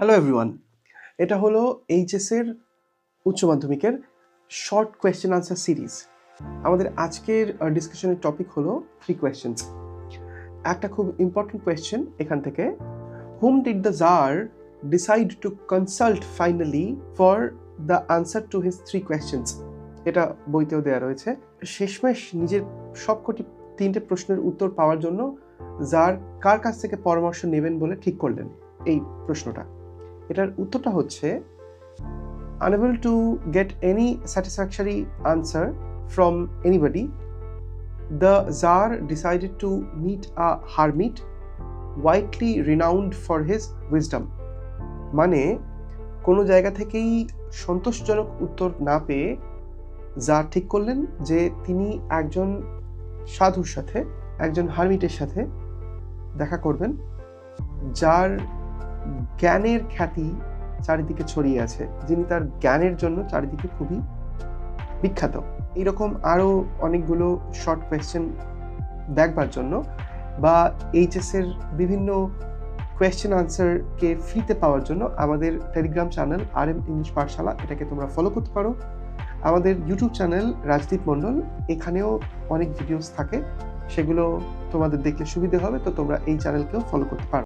Hello everyone, এটা হলো এইচএসের উচ্চ মাধ্যমিকের শর্ট কোয়েশ্চেন আনসার সিরিজ। আমাদের আজকের ডিসকাশনের টপিক হলো 3 কোয়েশ্চেন্স। একটা খুব ইম্পর্টেন্ট কোয়েশ্চেন এখান থেকে, whom did the czar decide to consult finally for the answer to his 3 questions. এটা বইতেও দেওয়া রয়েছে। শেষমেশ নিজের সবকটি 3টে প্রশ্নের উত্তর পাওয়ার জন্য জার কার কাছ থেকে পরামর্শ নেবেন বলে ঠিক করলেন? এই প্রশ্নটা, এটার উত্তরটা হচ্ছে unable to get any satisfactory answer from anybody, the Tsar decided to meet a hermit widely renowned for his wisdom. মানে কোনো জায়গা থেকেই সন্তোষজনক উত্তর না পেয়ে জার ঠিক করলেন যে তিনি একজন সাধুর সাথে, একজন হারমিটের সাথে দেখা করবেন, যার জ্ঞানের খ্যাতি চারিদিকে ছড়িয়ে আছে, যিনি তার জ্ঞানের জন্য চারিদিকে খুবই বিখ্যাত। এইরকম আরও অনেকগুলো শর্ট কোয়েশ্চেন দেখবার জন্য বা এইচএসের বিভিন্ন কোয়েশ্চেন আনসারকে ফ্রিতে পাওয়ার জন্য আমাদের টেলিগ্রাম চ্যানেল RM ইংলিশ পাঠশালা, এটাকে তোমরা ফলো করতে পারো। আমাদের ইউটিউব চ্যানেল রাজদীপ মণ্ডল, এখানেও অনেক ভিডিওস থাকে, সেগুলো তোমাদের দেখলে সুবিধে হবে, তো তোমরা এই চ্যানেলকেও ফলো করতে পারো।